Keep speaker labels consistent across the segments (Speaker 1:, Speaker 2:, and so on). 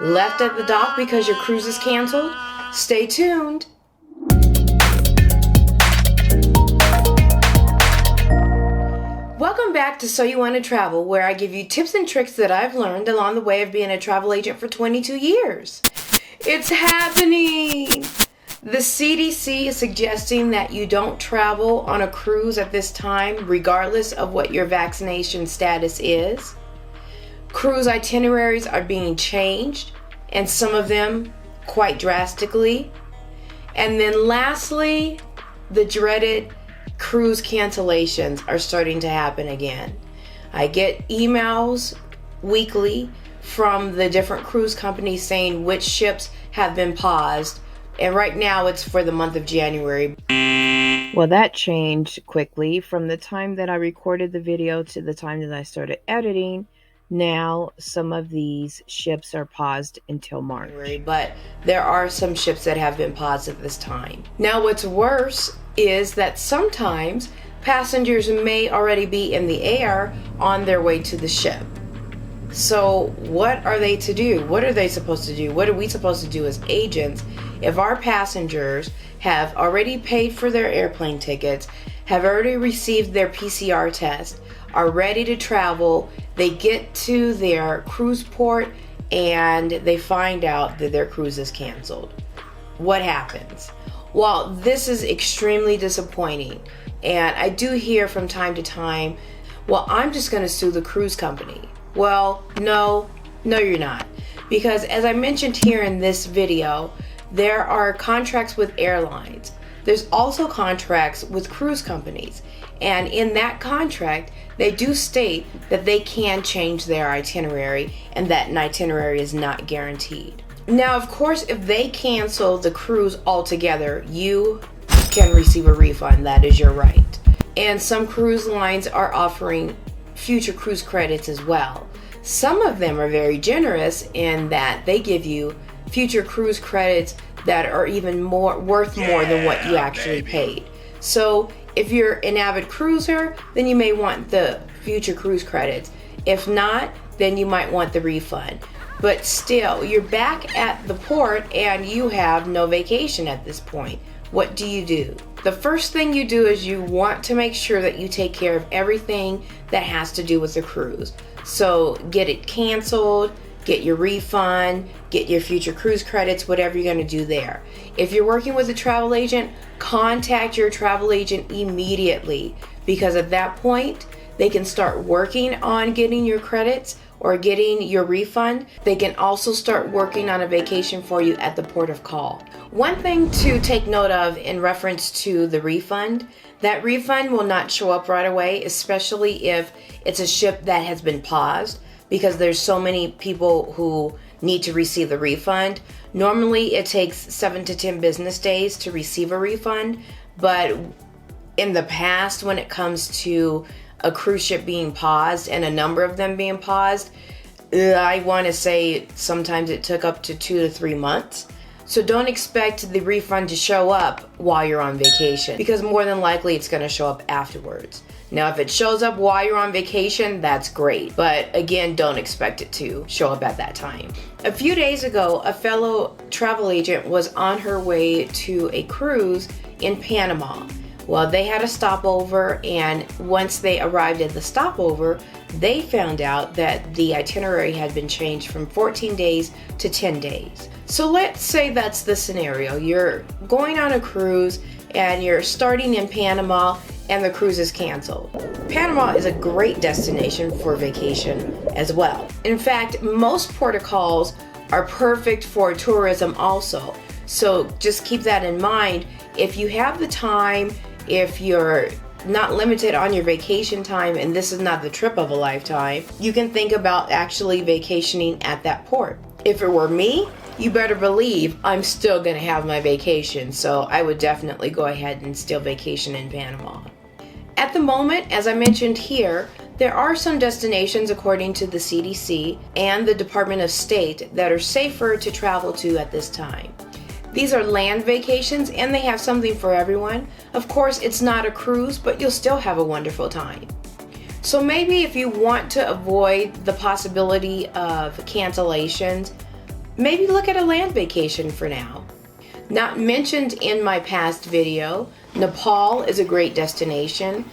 Speaker 1: Left at the dock because your cruise is canceled? Stay tuned. Welcome back to So You Want to Travel, where I give you tips and tricks that I've learned along the way of being a travel agent for 22 years. It's happening! The CDC is suggesting that you don't travel on a cruise at this time, regardless of what your vaccination status is. Cruise itineraries are being changed, and some of them quite drastically. And then lastly, the dreaded cruise cancellations are starting to happen again. I get emails weekly from the different cruise companies saying which ships have been paused, and right now it's for the month of January. Well, that changed quickly from the time that I recorded the video to the time that I started editing. Now, some of these ships are paused until March, but there are some ships that have been paused at this time. Now, what's worse is that sometimes passengers may already be in the air on their way to the ship. So what are they to do? What are they supposed to do? What are we supposed to do as agents if our passengers have already paid for their airplane tickets, have already received their PCR test, are ready to travel, they get to their cruise port and they find out that their cruise is canceled? What happens? Well, this is extremely disappointing, and I do hear from time to time, well, I'm just going to sue the cruise company. Well, no, you're not. Because as I mentioned here in this video, there are contracts with airlines. There's also contracts with cruise companies. And in that contract, they do state that they can change their itinerary and that an itinerary is not guaranteed. Now, of course, if they cancel the cruise altogether, you can receive a refund. That is your right. And some cruise lines are offering future cruise credits as well. Some of them are very generous in that they give you future cruise credits that are even worth more than what you actually paid. So if you're an avid cruiser, then you may want the future cruise credits. If not, then you might want the refund. But still, you're back at the port and you have no vacation at this point. What do? The first thing you do is you want to make sure that you take care of everything that has to do with the cruise. So get it canceled, get your refund, get your future cruise credits, whatever you're going to do there. If you're working with a travel agent, contact your travel agent immediately, because at that point, they can start working on getting your credits or getting your refund. They can also start working on a vacation for you at the port of call. One thing to take note of in reference to the refund, that refund will not show up right away, especially if it's a ship that has been paused, because there's so many people who need to receive the refund. Normally it takes 7 to 10 business days to receive a refund, but in the past, when it comes to a cruise ship being paused and a number of them being paused, I want to say sometimes it took up to 2 to 3 months. So don't expect the refund to show up while you're on vacation, because more than likely it's going to show up afterwards. Now, if it shows up while you're on vacation, that's great. But again, don't expect it to show up at that time. A few days ago, a fellow travel agent was on her way to a cruise in Panama. Well, they had a stopover, and once they arrived at the stopover, they found out that the itinerary had been changed from 14 days to 10 days. So let's say that's the scenario. You're going on a cruise and you're starting in Panama and the cruise is canceled. Panama is a great destination for vacation as well. In fact, most port of calls are perfect for tourism also. So just keep that in mind. If you have the time, if you're not limited on your vacation time and this is not the trip of a lifetime, you can think about actually vacationing at that port. If it were me, you better believe I'm still going to have my vacation, so I would definitely go ahead and still vacation in Panama. At the moment, as I mentioned here, there are some destinations according to the CDC and the Department of State that are safer to travel to at this time. These are land vacations and they have something for everyone. Of course, it's not a cruise, but you'll still have a wonderful time. So maybe if you want to avoid the possibility of cancellations, maybe look at a land vacation for now. Not mentioned in my past video, Nepal is a great destination.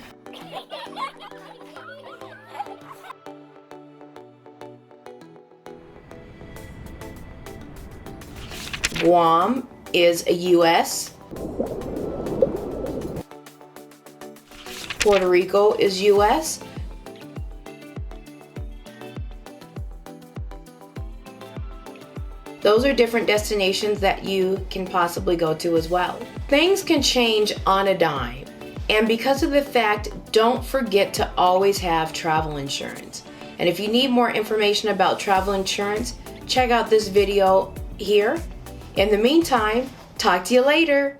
Speaker 1: Guam is a US. Puerto Rico is US. Those are different destinations that you can possibly go to as well. Things can change on a dime. And because of the fact, don't forget to always have travel insurance. And if you need more information about travel insurance, check out this video here. In the meantime, talk to you later.